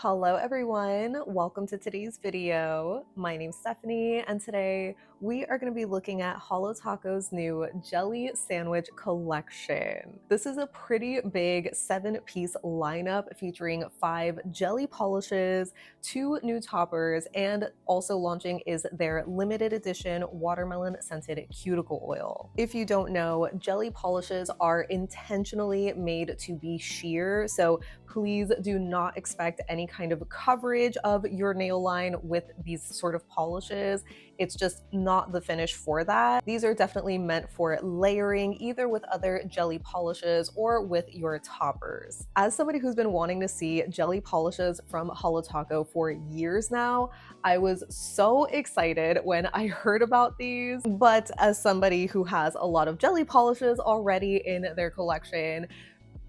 Hello everyone, welcome to today's video. My name's Stephanie and today we are going to be looking at Holo Taco's new jelly sandwich collection. This is a pretty big 7-piece lineup featuring 5 jelly polishes, 2 new toppers, and also launching is their limited edition watermelon scented cuticle oil. If you don't know, jelly polishes are intentionally made to be sheer, so please do not expect any kind of coverage of your nail line with these sort of polishes. It's just not the finish for that. These are definitely meant for layering either with other jelly polishes or with your toppers. As somebody who's been wanting to see jelly polishes from Holo Taco for years now, I was so excited when I heard about these, but as somebody who has a lot of jelly polishes already in their collection,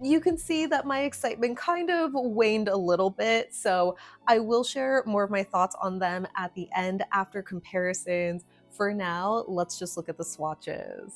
you can see that my excitement kind of waned a little bit, so I will share more of my thoughts on them at the end after comparisons. For now, let's just look at the swatches.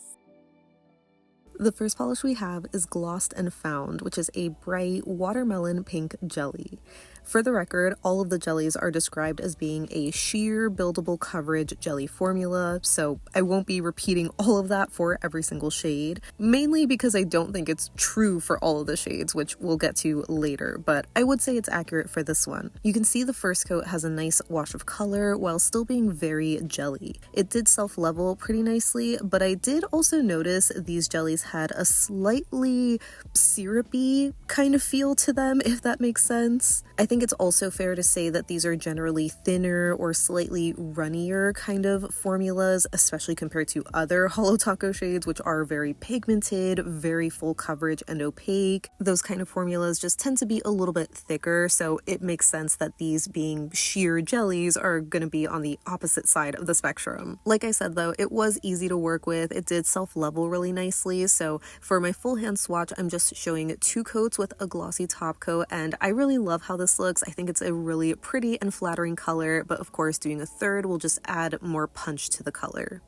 The first polish we have is Glossed and Found, which is a bright watermelon pink jelly. For the record, all of the jellies are described as being a sheer buildable coverage jelly formula, so I won't be repeating all of that for every single shade, mainly because I don't think it's true for all of the shades, which we'll get to later, but I would say it's accurate for this one. You can see the first coat has a nice wash of color while still being very jelly. It did self-level pretty nicely, but I did also notice these jellies had a slightly syrupy kind of feel to them, if that makes sense. I think it's also fair to say that these are generally thinner or slightly runnier kind of formulas, especially compared to other Holo Taco shades, which are very pigmented, very full coverage and opaque. Those kind of formulas just tend to be a little bit thicker, so it makes sense that these being sheer jellies are going to be on the opposite side of the spectrum. Like I said though, it was easy to work with. It did self-level really nicely, so for my full hand swatch, I'm just showing 2 coats with a glossy top coat, and I really love how this looks. I think it's a really pretty and flattering color, but of course doing a third will just add more punch to the color.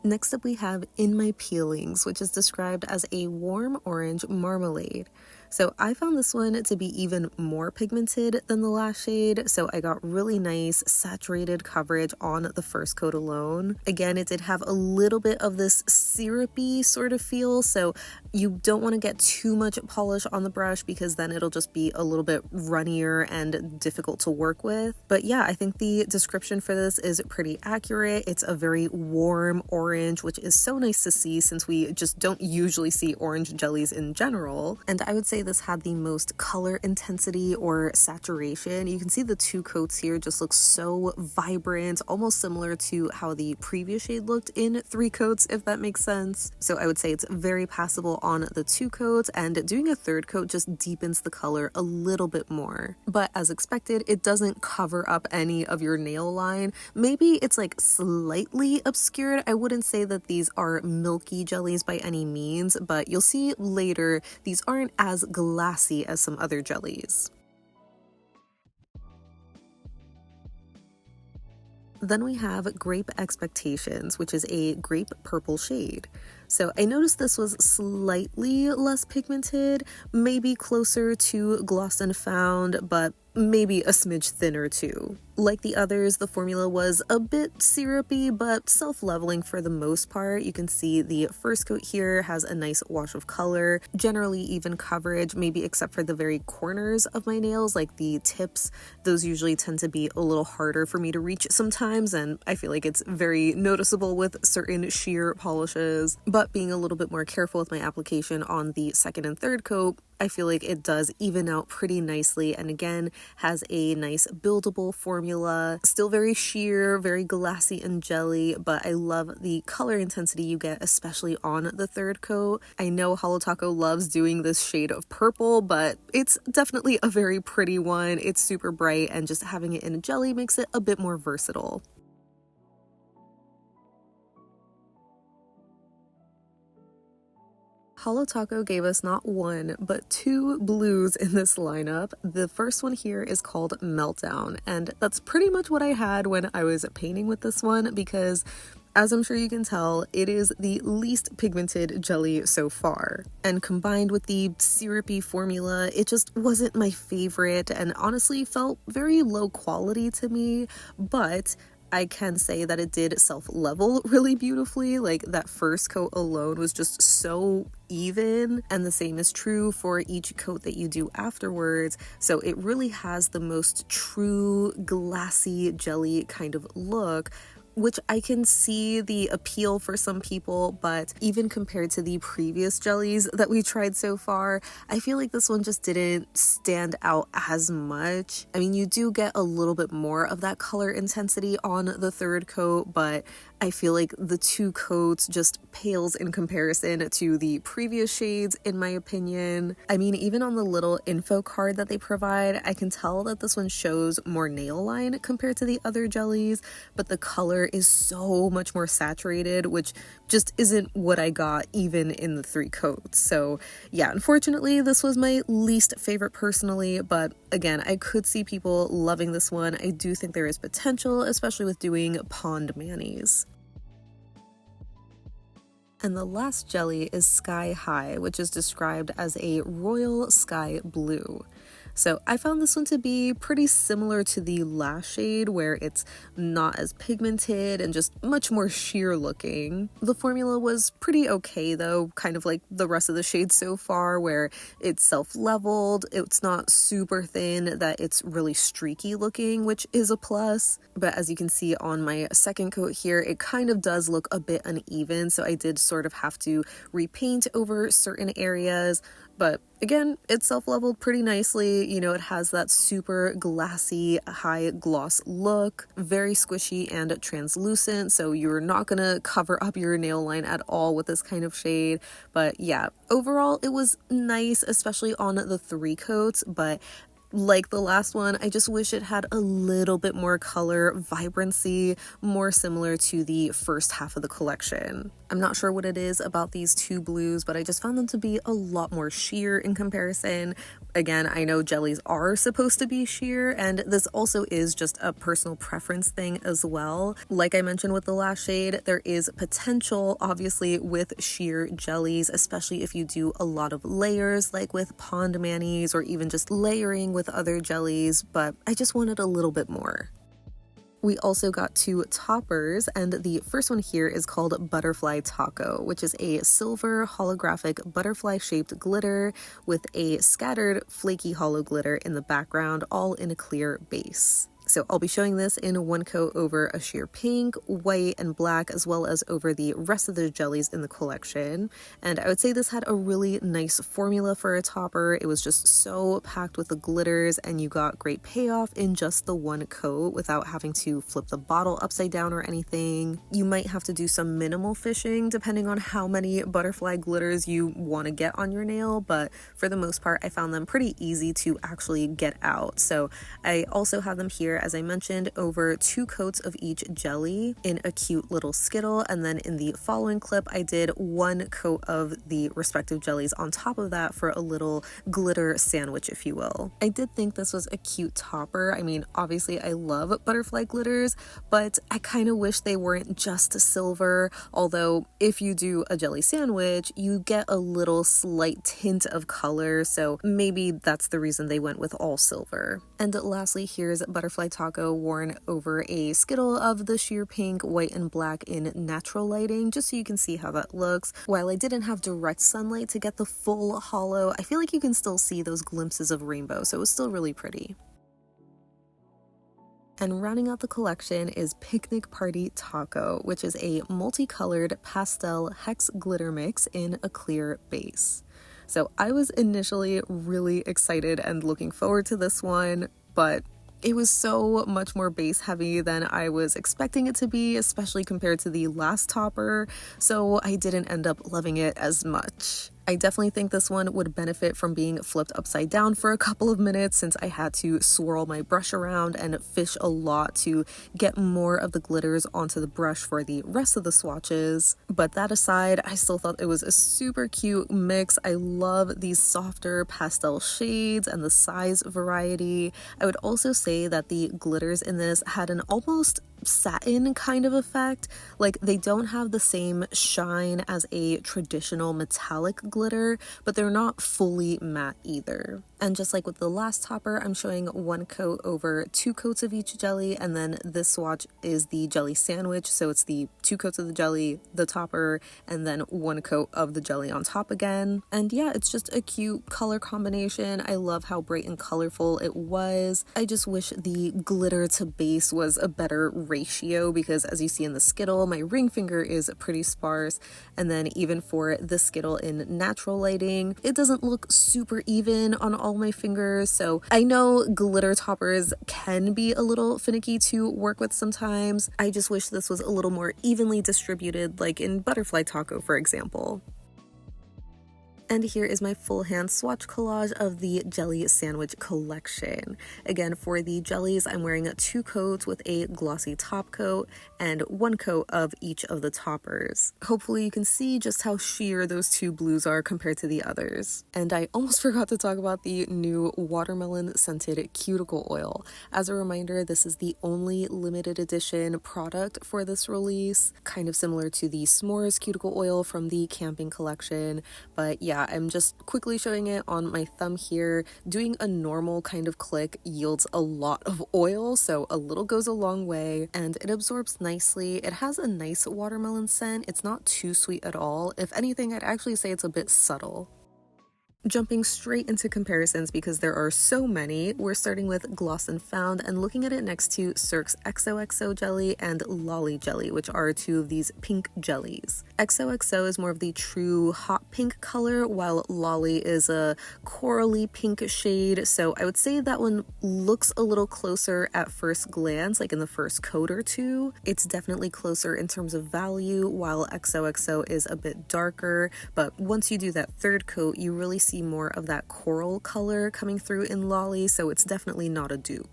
Next up we have In My Peelings, which is described as a warm orange marmalade. So I found this one to be even more pigmented than the last shade, so I got really nice saturated coverage on the first coat alone. Again, it did have a little bit of this syrupy sort of feel, so you don't want to get too much polish on the brush because then it'll just be a little bit runnier and difficult to work with. But yeah, I think the description for this is pretty accurate. It's a very warm orange, which is so nice to see since we just don't usually see orange jellies in general. And I would say this had the most color intensity or saturation. You can see the 2 coats here just look so vibrant, almost similar to how the previous shade looked in 3 coats, if that makes sense. So I would say it's very passable on the 2 coats, and doing a third coat just deepens the color a little bit more. But as expected, it doesn't cover up any of your nail line. Maybe it's like slightly obscured. I wouldn't say that these are milky jellies by any means, but you'll see later these aren't as glassy as some other jellies. Then we have Grape Expectations, which is a grape purple shade. So I noticed this was slightly less pigmented, maybe closer to Glossed and Found, but maybe a smidge thinner too. Like the others, the formula was a bit syrupy, but self-leveling for the most part. You can see the first coat here has a nice wash of color, generally even coverage, maybe except for the very corners of my nails, like the tips. Those usually tend to be a little harder for me to reach sometimes, and I feel like it's very noticeable with certain sheer polishes. But being a little bit more careful with my application on the second and third coat, I feel like it does even out pretty nicely, and again has a nice buildable formula. Still very sheer, very glassy and jelly, but I love the color intensity you get, especially on the third coat. I know Holo Taco loves doing this shade of purple, but it's definitely a very pretty one. It's super bright, and just having it in a jelly makes it a bit more versatile. Holo Taco gave us not 1, but 2 blues in this lineup. The first one here is called Meltdown, and that's pretty much what I had when I was painting with this one, because As I'm sure you can tell, it is the least pigmented jelly so far. And combined with the syrupy formula, it just wasn't my favorite and honestly felt very low quality to me, but I can say that it did self-level really beautifully. Like, that first coat alone was just so even, and the same is true for each coat that you do afterwards. So it really has the most true glassy jelly kind of look, which I can see the appeal for some people, but even compared to the previous jellies that we tried so far, I feel like this one just didn't stand out as much. I mean, you do get a little bit more of that color intensity on the third coat, but I feel like the two coats just pales in comparison to the previous shades, in my opinion. I mean, even on the little info card that they provide, I can tell that this one shows more nail line compared to the other jellies, but the color is so much more saturated, which just isn't what I got even in the three coats. So yeah, unfortunately, this was my least favorite personally, but again, I could see people loving this one. I do think there is potential, especially with doing pond manis. And the last jelly is Sky High, which is described as a royal sky blue. So I found this one to be pretty similar to the last shade, where it's not as pigmented and just much more sheer looking. The formula was pretty okay though, kind of like the rest of the shades so far, where it's self-leveled, it's not super thin that it's really streaky looking, which is a plus. But as you can see on my second coat here, it kind of does look a bit uneven, so I did sort of have to repaint over certain areas. But again, it's self-leveled pretty nicely. You know, it has that super glassy, high gloss look, very squishy and translucent, so you're not gonna cover up your nail line at all with this kind of shade. But yeah, overall it was nice, especially on the three coats, but like the last one, I just wish it had a little bit more color vibrancy, more similar to the first half of the collection. I'm not sure what it is about these two blues, but I just found them to be a lot more sheer in comparison. Again, I know jellies are supposed to be sheer, and this also is just a personal preference thing as well. Like I mentioned with the last shade, there is potential, obviously, with sheer jellies, especially if you do a lot of layers, like with pond manis, or even just layering with other jellies, but I just wanted a little bit more. We also got two toppers, and the first one here is called Butterfly Taco, which is a silver holographic butterfly shaped glitter with a scattered flaky hollow glitter in the background, all in a clear base. So I'll be showing this in one coat over a sheer pink, white, and black, as well as over the rest of the jellies in the collection. And I would say this had a really nice formula for a topper. It was just so packed with the glitters, and you got great payoff in just the one coat without having to flip the bottle upside down or anything. You might have to do some minimal fishing depending on how many butterfly glitters you want to get on your nail, but for the most part, I found them pretty easy to actually get out. So I also have them here, as I mentioned, over two coats of each jelly in a cute little skittle, and then in the following clip I did one coat of the respective jellies on top of that for a little glitter sandwich, if you will. I did think this was a cute topper. I mean, obviously I love butterfly glitters, but I kind of wish they weren't just silver, although if you do a jelly sandwich you get a little slight tint of color, so maybe that's the reason they went with all silver. And lastly, here's Butterfly Taco worn over a skittle of the sheer pink, white, and black in natural lighting, just so you can see how that looks. While I didn't have direct sunlight to get the full hollow, I feel like you can still see those glimpses of rainbow, so it was still really pretty. And rounding out the collection is Picnic Party Taco, which is a multicolored pastel hex glitter mix in a clear base. So I was initially really excited and looking forward to this one, but it was so much more base heavy than I was expecting it to be, especially compared to the last topper, so I didn't end up loving it as much. I definitely think this one would benefit from being flipped upside down for a couple of minutes since I had to swirl my brush around and fish a lot to get more of the glitters onto the brush for the rest of the swatches. But that aside, I still thought it was a super cute mix. I love these softer pastel shades and the size variety. I would also say that the glitters in this had an almost satin kind of effect. Like, they don't have the same shine as a traditional metallic glitter, but they're not fully matte either. And just like with the last topper, I'm showing one coat over 2 coats of each jelly, and then this swatch is the jelly sandwich, so it's the 2 coats of the jelly, the topper, and then 1 coat of the jelly on top again. And yeah, it's just a cute color combination. I love how bright and colorful it was. I just wish the glitter to base was a better ratio, because as you see in the Skittle, my ring finger is pretty sparse, and then even for the Skittle in natural lighting, it doesn't look super even on all my fingers. So I know glitter toppers can be a little finicky to work with sometimes. I just wish this was a little more evenly distributed, like in Butterfly Taco, for example. And here is my full hand swatch collage of the jelly sandwich collection. Again, for the jellies, I'm wearing 2 coats with a glossy top coat and 1 coat of each of the toppers. Hopefully you can see just how sheer those 2 blues are compared to the others. And I almost forgot to talk about the new watermelon scented cuticle oil. As a reminder, this is the only limited edition product for this release, kind of similar to the s'mores cuticle oil from the camping collection. But yeah, I'm just quickly showing it on my thumb here. Doing a normal kind of click yields a lot of oil, so a little goes a long way, and it absorbs nicely. It has a nice watermelon scent. It's not too sweet at all. If anything, I'd actually say it's a bit subtle. Jumping straight into comparisons because there are so many, we're starting with Gloss and Found and looking at it next to Cirque's XOXO jelly and Lolly jelly, which are 2 of these pink jellies. XOXO is more of the true hot pink color, while Lolly is a corally pink shade, so I would say that one looks a little closer at first glance, like in the first coat or 2. It's definitely closer in terms of value, while XOXO is a bit darker, but once you do that 3rd coat, you really see more of that coral color coming through in Lolly, so it's definitely not a dupe.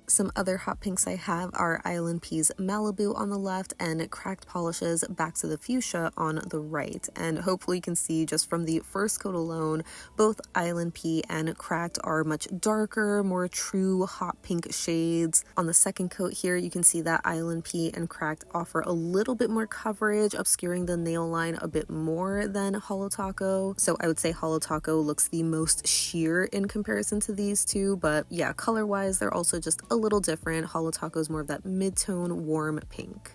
Some other hot pinks I have are ILNP's Malibu on the left and Cracked Polishes Back to the Fuchsia on the right. And hopefully you can see just from the first coat alone, both ILNP and Cracked are much darker, more true hot pink shades. On the second coat here, you can see that ILNP and Cracked offer a little bit more coverage, obscuring the nail line a bit more than Holo Taco. So I would say Holo Taco looks the most sheer in comparison to these 2, but yeah, color-wise, they're also just a little different. Holo Taco is more of that mid-tone warm pink.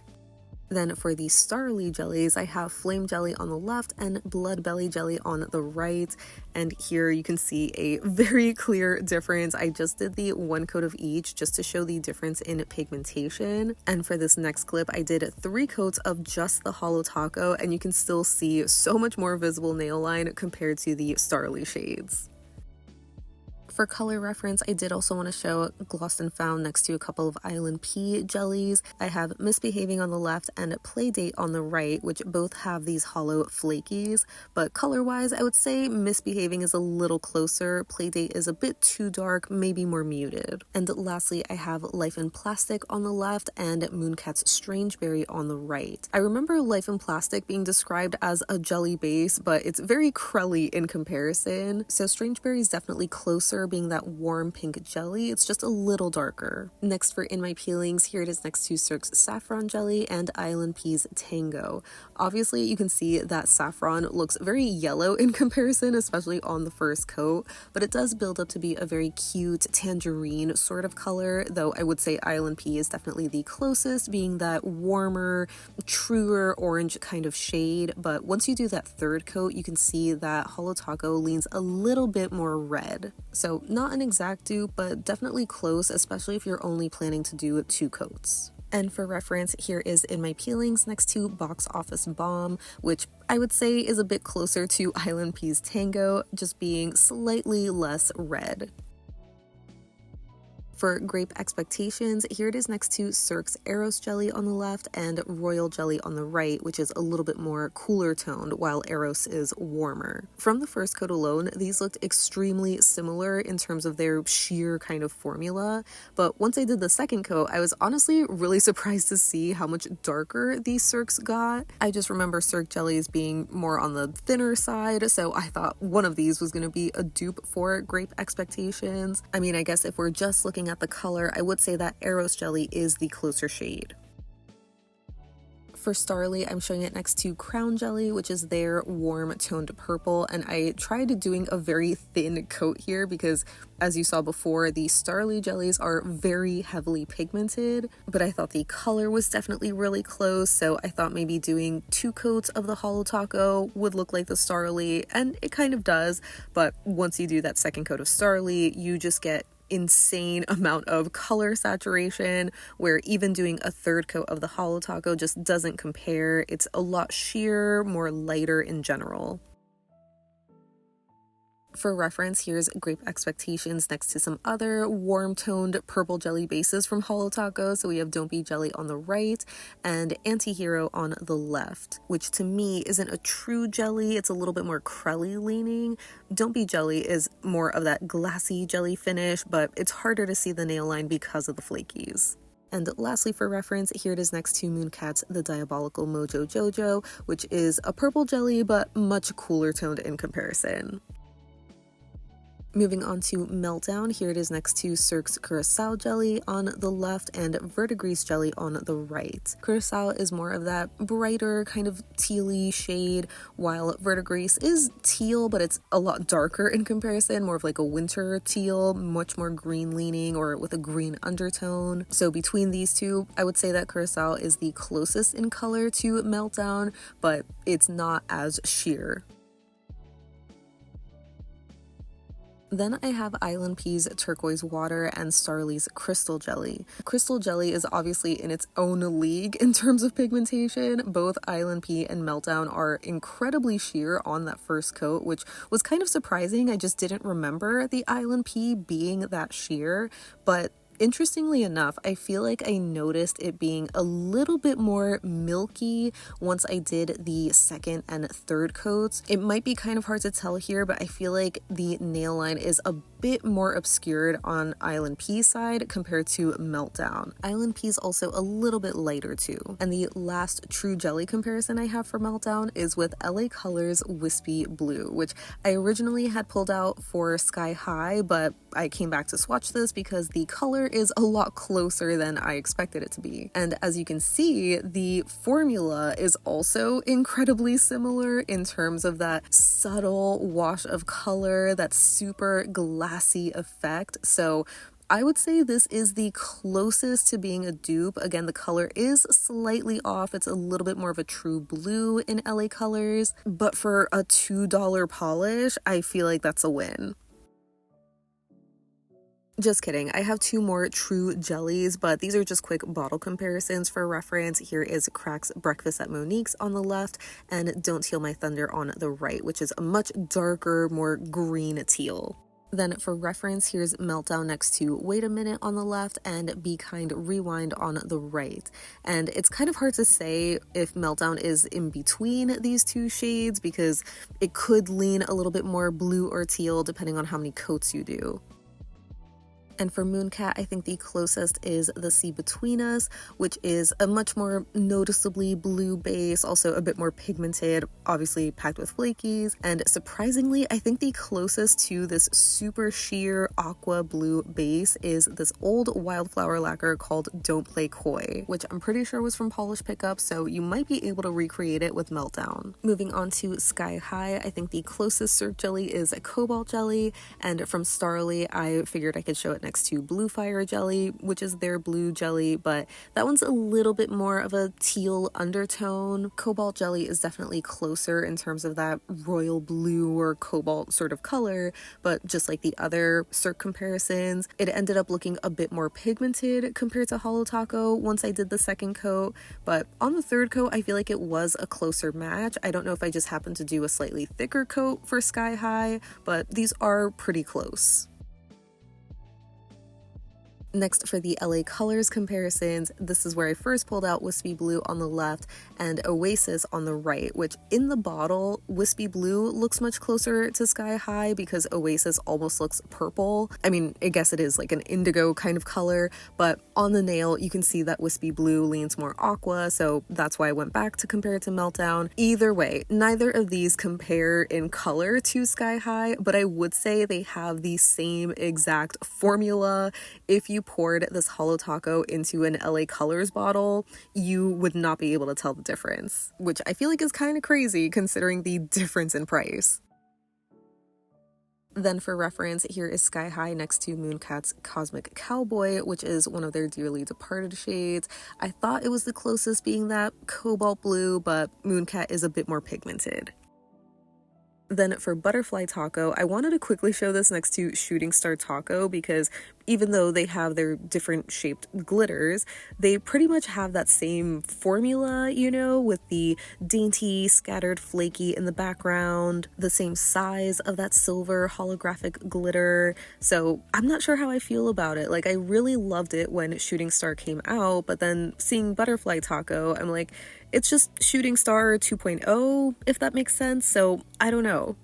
Then for the Starrily jellies, I have Flame Jelly on the left and Bloodbelly Jelly on the right. And here you can see a very clear difference. I just did the 1 coat of each just to show the difference in pigmentation. And for this next clip, I did 3 coats of just the Holo Taco, and you can still see so much more visible nail line compared to the Starrily shades. For color reference, I did also want to show Gloss and Found next to a couple of ILNP jellies. I have Misbehaving on the left and Playdate on the right, which both have these hollow flakies, but color-wise, I would say Misbehaving is a little closer. Playdate is a bit too dark, maybe more muted. And lastly, I have Life in Plastic on the left and Mooncat's Strangeberry on the right. I remember Life in Plastic being described as a jelly base, but it's very crelly in comparison, so Strangeberry is definitely closer, being that warm pink jelly. It's just a little darker. Next for In My Peelings, here it is next to Cirque's Saffron jelly and ILNP's Tango. Obviously you can see that Saffron looks very yellow in comparison, especially on the first coat, but it does build up to be a very cute tangerine sort of color, though I would say ILNP is definitely the closest, being that warmer, truer orange kind of shade. But once you do that 3rd coat, you can see that Holo Taco leans a little bit more red. So not an exact dupe, but definitely close, especially if you're only planning to do 2 coats. And for reference, here is In My Peelings next to Box Office Bomb, which I would say is a bit closer to ILNP's Tango, just being slightly less red. For Grape Expectations, here it is next to Cirque's Eros jelly on the left and Royal jelly on the right, which is a little bit more cooler toned while Eros is warmer. From the first coat alone, these looked extremely similar in terms of their sheer kind of formula, but once I did the second coat, I was honestly really surprised to see how much darker these Cirques got. I just remember Cirque jellies being more on the thinner side, so I thought one of these was going to be a dupe for Grape Expectations. I mean, I guess if we're just looking at the color, I would say that Eros jelly is the closer shade. For Starrily, I'm showing it next to Crown Jelly, which is their warm toned purple, and I tried doing a very thin coat here because, as you saw before, the Starrily jellies are very heavily pigmented, but I thought the color was definitely really close, so I thought maybe doing 2 coats of the Holo Taco would look like the Starrily, and it kind of does, but once you do that second coat of Starrily, you just get insane amount of color saturation, where even doing a 3rd coat of the Holo Taco just doesn't compare. It's a lot sheer, more lighter in general. For reference, here's Grape Expectations next to some other warm-toned purple jelly bases from Holo Taco. So we have Don't Be Jelly on the right and Anti-Hero on the left, which to me isn't a true jelly. It's a little bit more crelly leaning. Don't Be Jelly is more of that glassy jelly finish, but it's harder to see the nail line because of the flakies. And lastly, for reference, here it is next to Mooncat's The Diabolical Mojo Jojo, which is a purple jelly, but much cooler toned in comparison. Moving on to Meltdown, here it is next to Cirque's Curaçao jelly on the left and Verdigris jelly on the right. Curaçao is more of that brighter kind of teal-y shade, while Verdigris is teal, but it's a lot darker in comparison, more of like a winter teal, much more green leaning or with a green undertone. So between these two, I would say that Curaçao is the closest in color to Meltdown, but it's not as sheer. Then I have ILNP's Turquoise Water and Starrily's Crystal Jelly. Crystal Jelly is obviously in its own league in terms of pigmentation. Both ILNP and Meltdown are incredibly sheer on that first coat, which was kind of surprising. I just didn't remember the ILNP being that sheer, but interestingly enough, I feel like I noticed it being a little bit more milky once I did the 2nd and 3rd coats. It might be kind of hard to tell here, but I feel like the nail line is a bit more obscured on ILNP's side compared to Meltdown. ILNP is also a little bit lighter too. And the last true jelly comparison I have for Meltdown is with LA Color's Wispy Blue, which I originally had pulled out for Sky High, but I came back to swatch this because the color is a lot closer than I expected it to be. And as you can see, the formula is also incredibly similar in terms of that subtle wash of color, that super glassy effect. So I would say this is the closest to being a dupe. Again, the color is slightly off. It's a little bit more of a true blue in LA Colors, but for a $2 polish, I feel like that's a win. Just kidding. I have 2 more true jellies, but these are just quick bottle comparisons for reference. Here is Crack's Breakfast at Monique's on the left and Don't Teal My Thunder on the right, which is a much darker, more green teal. Then for reference, here's Meltdown next to Wait a Minute on the left and Be Kind Rewind on the right. And it's kind of hard to say if Meltdown is in between these 2 shades because it could lean a little bit more blue or teal depending on how many coats you do. And for Mooncat, I think the closest is the Sea Between Us, which is a much more noticeably blue base, also a bit more pigmented, obviously packed with flakies. And surprisingly, I think the closest to this super sheer aqua blue base is this old wildflower lacquer called Don't Play Coy, which I'm pretty sure was from Polish Pickup, so you might be able to recreate it with Meltdown. Moving on to Sky High, I think the closest Cirque jelly is a Cobalt Jelly, and from Starrily, I figured I could show it next to Blue Fire Jelly, which is their blue jelly, but that one's a little bit more of a teal undertone. Cobalt Jelly is definitely closer in terms of that royal blue or cobalt sort of color, but just like the other Cirque comparisons, it ended up looking a bit more pigmented compared to Holo Taco once I did the 2nd coat, but on the 3rd coat, I feel like it was a closer match. I don't know if I just happened to do a slightly thicker coat for Sky High, but these are pretty close. Next, for the LA colors comparisons, this is where I first pulled out Wispy Blue on the left and Oasis on the right, which in the bottle, Wispy Blue looks much closer to Sky High because Oasis almost looks purple. I mean, I guess it is like an indigo kind of color, but on the nail, you can see that Wispy Blue leans more aqua, so that's why I went back to compare it to Meltdown. Either way, neither of these compare in color to Sky High, but I would say they have the same exact formula. If you poured this Holo Taco into an LA Colors bottle, you would not be able to tell the difference, which I feel like is kind of crazy considering the difference in price. Then for reference, here is Sky High next to Mooncat's Cosmic Cowboy, which is one of their dearly departed shades. I thought it was the closest, being that cobalt blue, but Mooncat is a bit more pigmented. Then for Butterfly Taco, I wanted to quickly show this next to Shooting Star Taco because even though they have their different shaped glitters, they pretty much have that same formula, you know, with the dainty, scattered flaky in the background, the same size of that silver holographic glitter. So I'm not sure how I feel about it. Like, I really loved it when Shooting Star came out, but then seeing Butterfly Taco, I'm like, it's just Shooting Star 2.0, if that makes sense. So I don't know.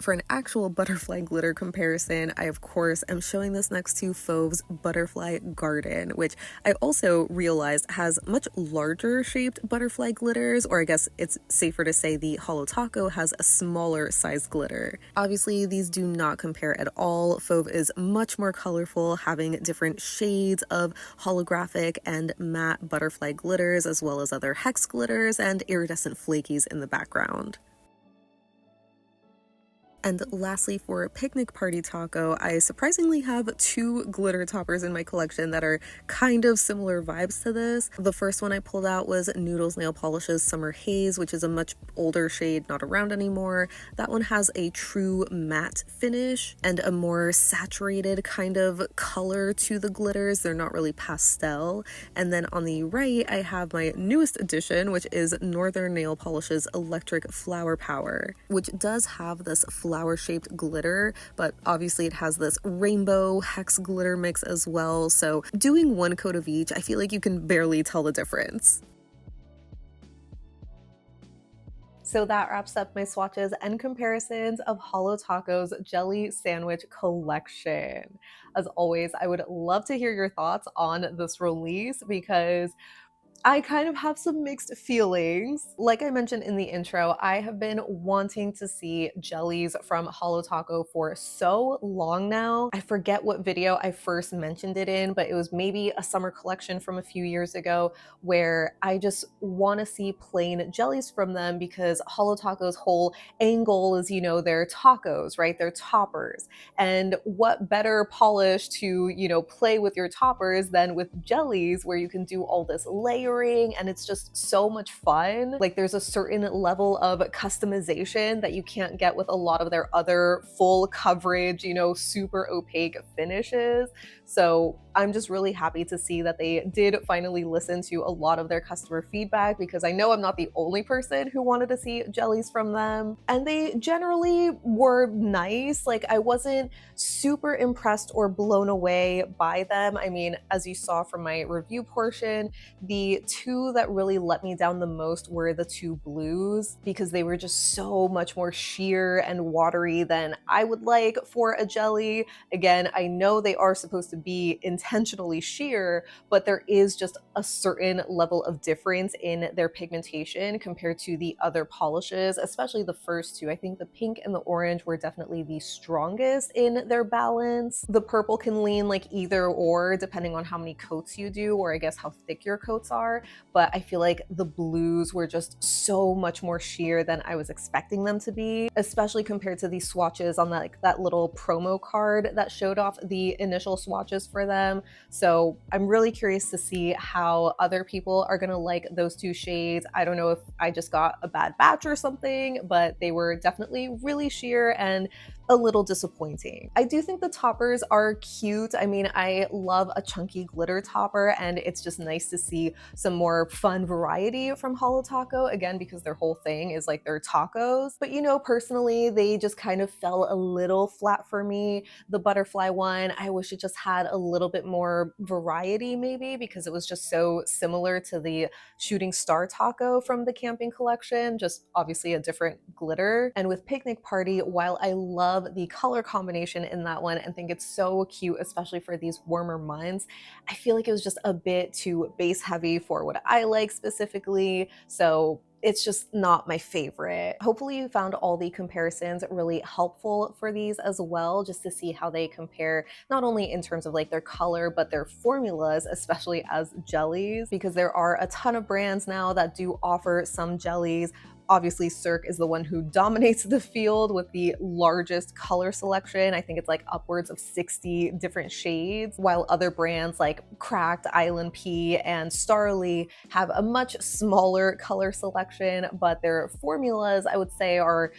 For an actual butterfly glitter comparison, I of course am showing this next to Fauve's Butterfly Garden, which I also realized has much larger shaped butterfly glitters, or I guess it's safer to say the Holo Taco has a smaller size glitter. Obviously, these do not compare at all. Fauve is much more colorful, having different shades of holographic and matte butterfly glitters, as well as other hex glitters and iridescent flakies in the background. And lastly, for Picnic Party Taco, I surprisingly have two glitter toppers in my collection that are kind of similar vibes to this. The first one I pulled out was Noodles Nail Polish's Summer Haze, which is a much older shade, not around anymore. That one has a true matte finish and a more saturated kind of color to the glitters. They're not really pastel. And then on the right, I have my newest addition, which is Northern Nail Polish's Electric Flower Power, which does have this flower-shaped glitter, but obviously it has this rainbow hex glitter mix as well, so doing one coat of each, I feel like you can barely tell the difference. So that wraps up my swatches and comparisons of Holo Taco's Jelly Sandwich collection. As always, I would love to hear your thoughts on this release because I kind of have some mixed feelings. Like I mentioned in the intro, I have been wanting to see jellies from Holo Taco for so long now. I forget what video I first mentioned it in, but it was maybe a summer collection from a few years ago where I just want to see plain jellies from them because Holo Taco's whole angle is, you know, their tacos, right? Their toppers. And what better polish to, you know, play with your toppers than with jellies where you can do all this layering and it's just so much fun. Like, there's a certain level of customization that you can't get with a lot of their other full coverage, you know, super opaque finishes. So I'm just really happy to see that they did finally listen to a lot of their customer feedback because I know I'm not the only person who wanted to see jellies from them. And they generally were nice. Like, I wasn't super impressed or blown away by them. I mean, as you saw from my review portion, the two that really let me down the most were the two blues because they were just so much more sheer and watery than I would like for a jelly. Again, I know they are supposed to be intentionally sheer, but there is just a certain level of difference in their pigmentation compared to the other polishes, especially the first two. I think the pink and the orange were definitely the strongest in their balance. The purple can lean like either or depending on how many coats you do, or I guess how thick your coats are, but I feel like the blues were just so much more sheer than I was expecting them to be, especially compared to these swatches on that little promo card that showed off the initial swatches for them. So I'm really curious to see how other people are gonna like those two shades. I don't know if I just got a bad batch or something, but they were definitely really sheer and a little disappointing. I do think the toppers are cute. I mean, I love a chunky glitter topper, and it's just nice to see some more fun variety from Holo Taco, again, because their whole thing is like their tacos. But you know, personally, they just kind of fell a little flat for me. The butterfly one, I wish it just had a little bit more variety maybe, because it was just so similar to the shooting star taco from the camping collection, just obviously a different glitter. And with Picnic Party, while I love the color combination in that one and think it's so cute, especially for these warmer months, I feel like it was just a bit too base heavy for what I like specifically. So it's just not my favorite. Hopefully you found all the comparisons really helpful for these as well, just to see how they compare, not only in terms of like their color, but their formulas, especially as jellies, because there are a ton of brands now that do offer some jellies. Obviously, Cirque is the one who dominates the field with the largest color selection. I think it's like upwards of 60 different shades, while other brands like Cracked, ILNP, and Starrily have a much smaller color selection, but their formulas, I would say, are,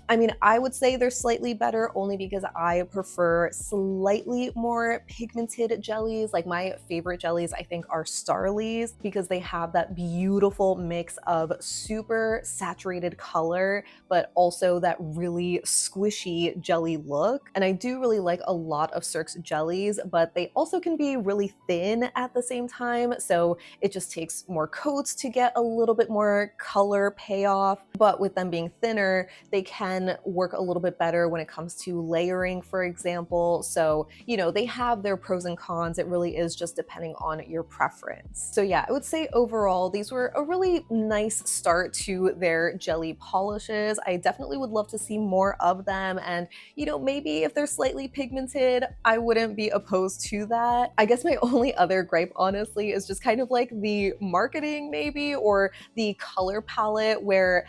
I mean, I would say they're slightly better only because I prefer slightly more pigmented jellies. Like my favorite jellies, I think, are Starlies, because they have that beautiful mix of super saturated color, but also that really squishy jelly look. And I do really like a lot of Cirque's jellies, but they also can be really thin at the same time. So it just takes more coats to get a little bit more color payoff. But with them being thinner, they can work a little bit better when it comes to layering, for example. So, you know, they have their pros and cons. It really is just depending on your preference. So yeah, I would say overall, these were a really nice start to their jelly polishes. I definitely would love to see more of them. And, you know, maybe if they're slightly pigmented, I wouldn't be opposed to that. I guess my only other gripe, honestly, is just kind of like the marketing maybe, or the color palette, where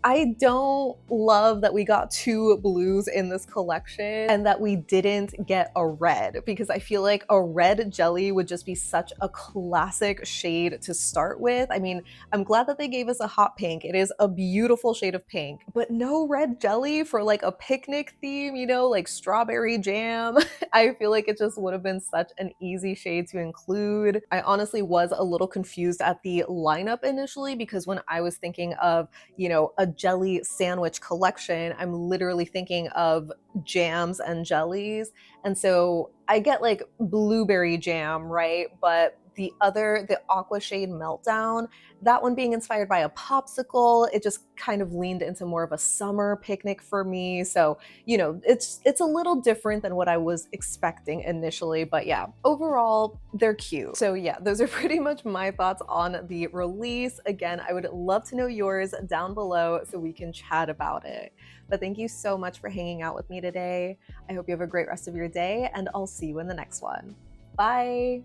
I don't love that we got two blues in this collection and that we didn't get a red, because I feel like a red jelly would just be such a classic shade to start with. I mean, I'm glad that they gave us a hot pink. It is a beautiful shade of pink, but no red jelly for like a picnic theme, you know, like strawberry jam. I feel like it just would have been such an easy shade to include. I honestly was a little confused at the lineup initially, because when I was thinking of, you know, a jelly sandwich collection, I'm literally thinking of jams and jellies. And so I get like blueberry jam, right? But the aqua shade Meltdown, that one being inspired by a popsicle, it just kind of leaned into more of a summer picnic for me. So, you know, it's a little different than what I was expecting initially, but yeah, overall, they're cute. So yeah, those are pretty much my thoughts on the release. Again, I would love to know yours down below so we can chat about it. But thank you so much for hanging out with me today. I hope you have a great rest of your day, and I'll see you in the next one. Bye!